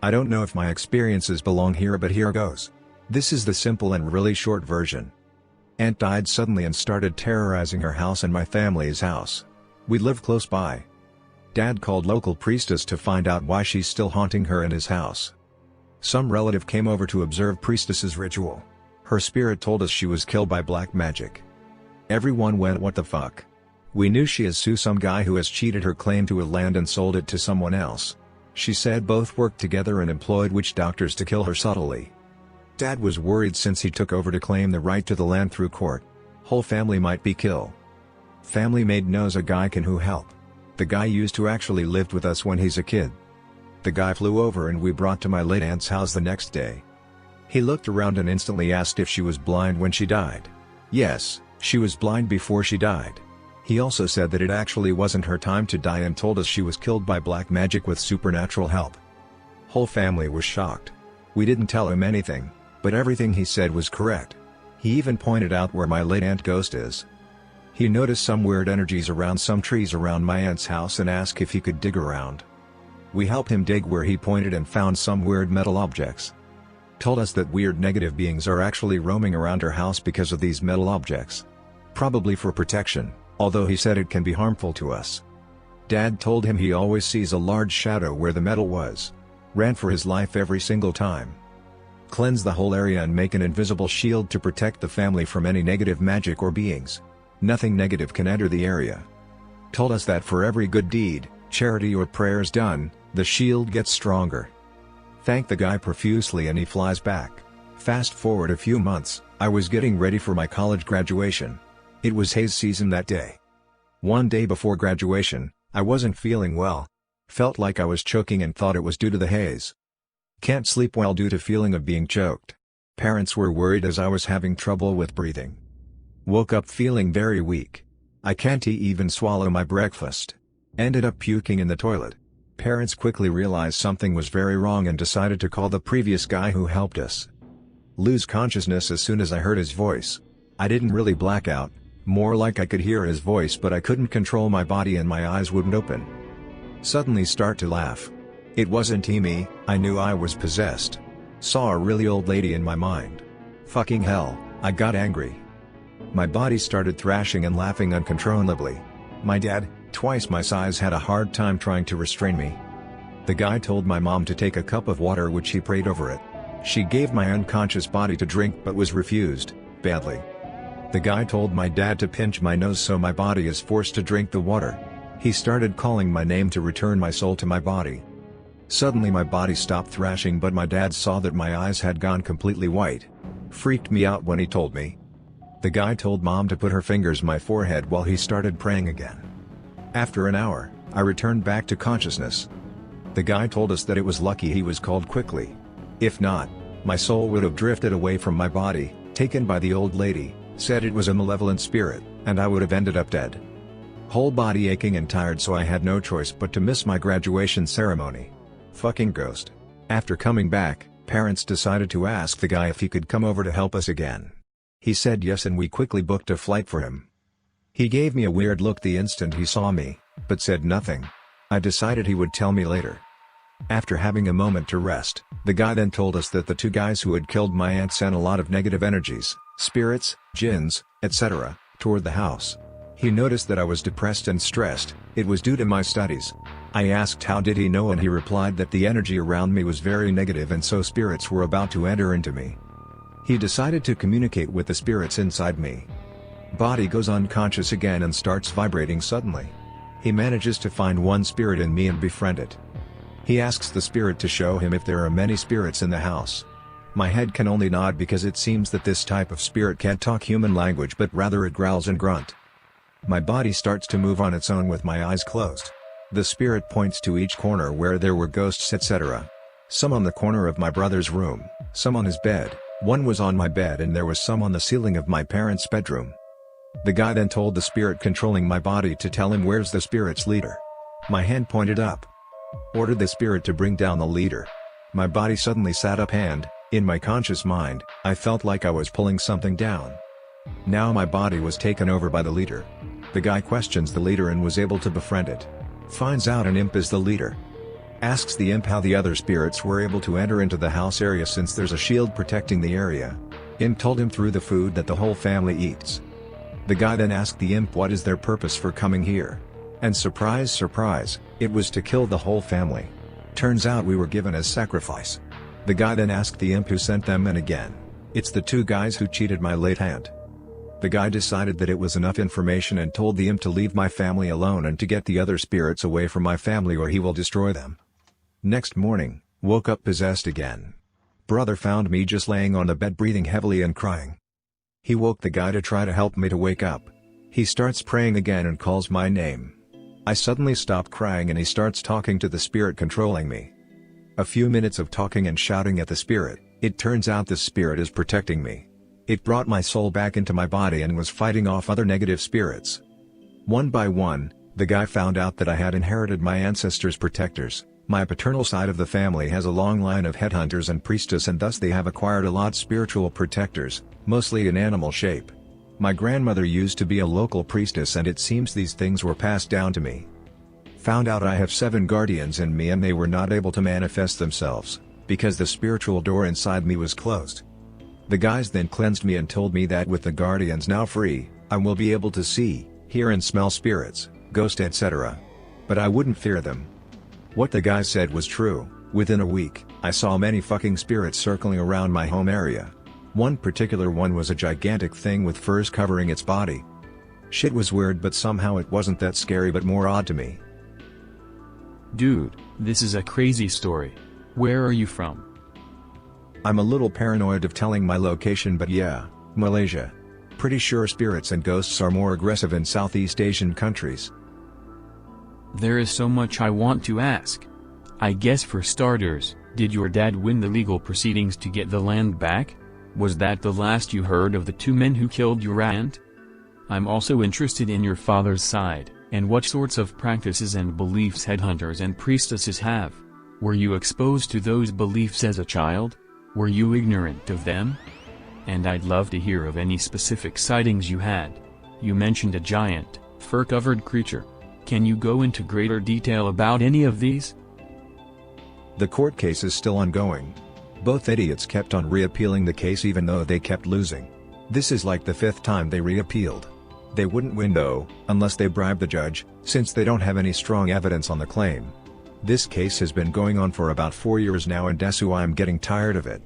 I don't know if my experiences belong here, but here goes. This is the simple and really short version. Aunt died suddenly and started terrorizing her house and my family's house. We live close by. Dad called local priestess to find out why she's still haunting her and his house. Some relative came over to observe priestess's ritual. Her spirit told us she was killed by black magic. Everyone went, what the fuck? We knew she has sued some guy who has cheated her claim to a land and sold it to someone else. She said both worked together and employed witch doctors to kill her subtly. Dad was worried since he took over to claim the right to the land through court. Whole family might be killed. Family maid knows a guy can who help. The guy used to actually lived with us when he's a kid. The guy flew over and we brought to my late aunt's house the next day. He looked around and instantly asked if she was blind when she died. Yes, she was blind before she died. He also said that it actually wasn't her time to die and told us she was killed by black magic with supernatural help. Whole family was shocked. We didn't tell him anything, but everything he said was correct. He even pointed out where my late aunt ghost is. He noticed some weird energies around some trees around my aunt's house and asked if he could dig around. We helped him dig where he pointed and found some weird metal objects. Told us that weird negative beings are actually roaming around her house because of these metal objects. Probably for protection, although he said it can be harmful to us. Dad told him he always sees a large shadow where the metal was. Ran for his life every single time. Cleanse the whole area and make an invisible shield to protect the family from any negative magic or beings. Nothing negative can enter the area. Told us that for every good deed, charity or prayers done, the shield gets stronger. Thanked the guy profusely and he flies back. Fast forward a few months, I was getting ready for my college graduation. It was haze season that day. One day before graduation, I wasn't feeling well. Felt like I was choking and thought it was due to the haze. Can't sleep well due to feeling of being choked. Parents were worried as I was having trouble with breathing. Woke up feeling very weak. I can't even swallow my breakfast. Ended up puking in the toilet. Parents quickly realized something was very wrong and decided to call the previous guy who helped us. Lose consciousness as soon as I heard his voice. I didn't really black out, more like I could hear his voice but I couldn't control my body and my eyes wouldn't open. Suddenly start to laugh. It wasn't me, I knew I was possessed. Saw a really old lady in my mind. Fucking hell, I got angry. My body started thrashing and laughing uncontrollably. My dad, twice my size, had a hard time trying to restrain me. The guy told my mom to take a cup of water which he prayed over it. She gave my unconscious body to drink but was refused, badly. The guy told my dad to pinch my nose so my body is forced to drink the water. He started calling my name to return my soul to my body. Suddenly my body stopped thrashing but my dad saw that my eyes had gone completely white. Freaked me out when he told me. The guy told mom to put her fingers on my forehead while he started praying again. After an hour, I returned back to consciousness. The guy told us that it was lucky he was called quickly. If not, my soul would have drifted away from my body, taken by the old lady, said it was a malevolent spirit, and I would have ended up dead. Whole body aching and tired so I had no choice but to miss my graduation ceremony. Fucking ghost. After coming back, parents decided to ask the guy if he could come over to help us again. He said yes and we quickly booked a flight for him. He gave me a weird look the instant he saw me, but said nothing. I decided he would tell me later. After having a moment to rest, the guy then told us that the two guys who had killed my aunt sent a lot of negative energies, spirits, jinns, etc., toward the house. He noticed that I was depressed and stressed. It was due to my studies. I asked how did he know and he replied that the energy around me was very negative and so spirits were about to enter into me. He decided to communicate with the spirits inside me. Body goes unconscious again and starts vibrating suddenly. He manages to find one spirit in me and befriend it. He asks the spirit to show him if there are many spirits in the house. My head can only nod because it seems that this type of spirit can't talk human language but rather it growls and grunt. My body starts to move on its own with my eyes closed. The spirit points to each corner where there were ghosts etc. Some on the corner of my brother's room, some on his bed, one was on my bed and there was some on the ceiling of my parents' bedroom. The guy then told the spirit controlling my body to tell him where's the spirit's leader. My hand pointed up. Ordered the spirit to bring down the leader. My body suddenly sat up and, in my conscious mind, I felt like I was pulling something down. Now my body was taken over by the leader. The guy questions the leader and was able to befriend it. Finds out an imp is the leader. Asks the imp how the other spirits were able to enter into the house area since there's a shield protecting the area. Imp told him through the food that the whole family eats. The guy then asked the imp what is their purpose for coming here. And surprise surprise, it was to kill the whole family. Turns out we were given as sacrifice. The guy then asked the imp who sent them, and again, it's the two guys who cheated my late aunt. The guy decided that it was enough information and told the imp to leave my family alone and to get the other spirits away from my family or he will destroy them. Next morning, woke up possessed again. Brother found me just laying on the bed breathing heavily and crying. He woke the guy to try to help me to wake up. He starts praying again and calls my name. I suddenly stop crying and he starts talking to the spirit controlling me. A few minutes of talking and shouting at the spirit, it turns out this spirit is protecting me. It brought my soul back into my body and was fighting off other negative spirits. One by one, the guy found out that I had inherited my ancestors' protectors. My paternal side of the family has a long line of headhunters and priestess and thus they have acquired a lot spiritual protectors, mostly in animal shape. My grandmother used to be a local priestess and it seems these things were passed down to me. Found out I have 7 guardians in me and they were not able to manifest themselves, because the spiritual door inside me was closed. The guys then cleansed me and told me that with the guardians now free, I will be able to see, hear and smell spirits, ghosts etc. But I wouldn't fear them. What the guy said was true. Within a week, I saw many fucking spirits circling around my home area. One particular one was a gigantic thing with furs covering its body. Shit was weird but somehow it wasn't that scary but more odd to me. Dude, this is a crazy story. Where are you from? I'm a little paranoid of telling my location but yeah, Malaysia. Pretty sure spirits and ghosts are more aggressive in Southeast Asian countries. There is so much I want to ask. I guess for starters, did your dad win the legal proceedings to get the land back? Was that the last you heard of the 2 men who killed your aunt? I'm also interested in your father's side, and what sorts of practices and beliefs headhunters and priestesses have. Were you exposed to those beliefs as a child? Were you ignorant of them? And I'd love to hear of any specific sightings you had. You mentioned a giant, fur-covered creature. Can you go into greater detail about any of these? The court case is still ongoing. Both idiots kept on reappealing the case even though they kept losing. This is like the 5th time they reappealed. They wouldn't win though, unless they bribe the judge, since they don't have any strong evidence on the claim. This case has been going on for about 4 years now and that's why I'm getting tired of it.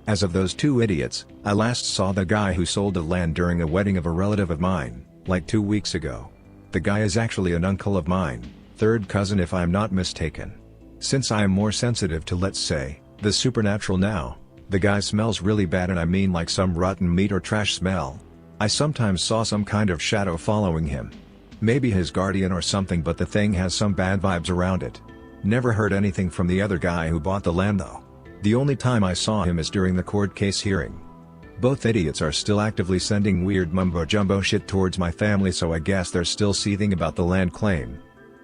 As of those 2 idiots, I last saw the guy who sold the land during a wedding of a relative of mine, like 2 weeks ago. The guy is actually an uncle of mine, 3rd cousin if I'm not mistaken. Since I am more sensitive to, let's say, the supernatural now, the guy smells really bad and I mean like some rotten meat or trash smell. I sometimes saw some kind of shadow following him. Maybe his guardian or something but the thing has some bad vibes around it. Never heard anything from the other guy who bought the land though. The only time I saw him is during the court case hearing. Both idiots are still actively sending weird mumbo-jumbo shit towards my family so I guess they're still seething about the land claim.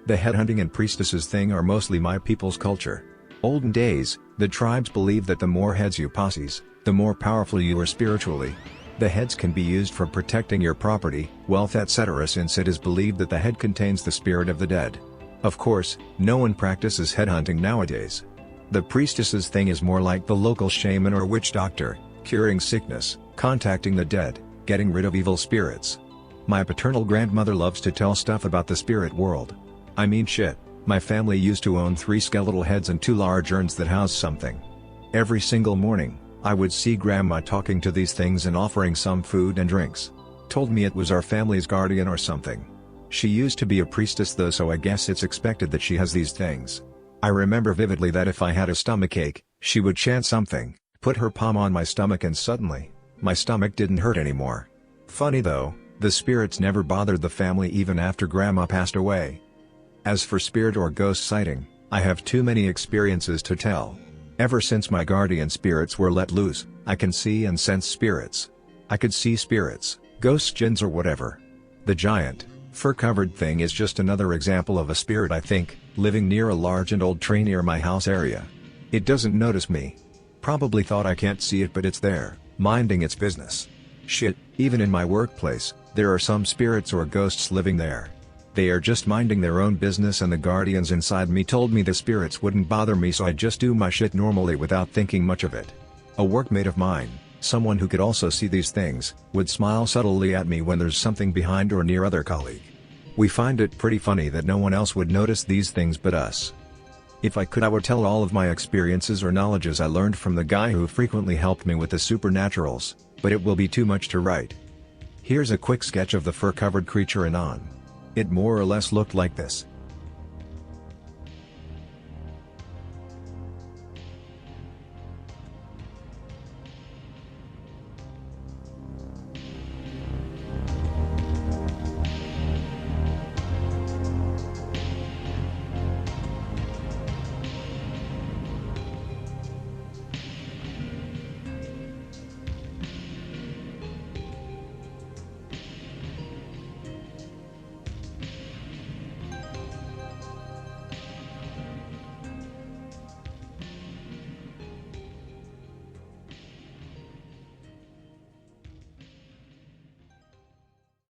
The headhunting and priestesses thing are mostly my people's culture. Olden days, the tribes believed that the more heads you posses, the more powerful you are spiritually. The heads can be used for protecting your property, wealth etc. since it is believed that the head contains the spirit of the dead. Of course, no one practices headhunting nowadays. The priestesses thing is more like the local shaman or witch doctor, curing sickness, contacting the dead, getting rid of evil spirits. My paternal grandmother loves to tell stuff about the spirit world. I mean shit, my family used to own 3 skeletal heads and 2 large urns that housed something. Every single morning, I would see grandma talking to these things and offering some food and drinks. Told me it was our family's guardian or something. She used to be a priestess though so I guess it's expected that she has these things. I remember vividly that if I had a stomachache, she would chant something, put her palm on my stomach and suddenly, my stomach didn't hurt anymore. Funny though, the spirits never bothered the family even after grandma passed away. As for spirit or ghost sighting, I have too many experiences to tell. Ever since my guardian spirits were let loose, I can see and sense spirits. I could see spirits, ghosts, jinns or whatever. The giant, fur-covered thing is just another example of a spirit I think, living near a large and old tree near my house area. It doesn't notice me. Probably thought I can't see it but it's there, minding its business. Shit, even in my workplace, there are some spirits or ghosts living there. They are just minding their own business, and the guardians inside me told me the spirits wouldn't bother me, so I just do my shit normally without thinking much of it. A workmate of mine, someone who could also see these things, would smile subtly at me when there's something behind or near other colleague. We find it pretty funny that no one else would notice these things but us. If I could, I would tell all of my experiences or knowledges I learned from the guy who frequently helped me with the supernaturals, but it will be too much to write. Here's a quick sketch of the fur-covered creature in on. It more or less looked like this.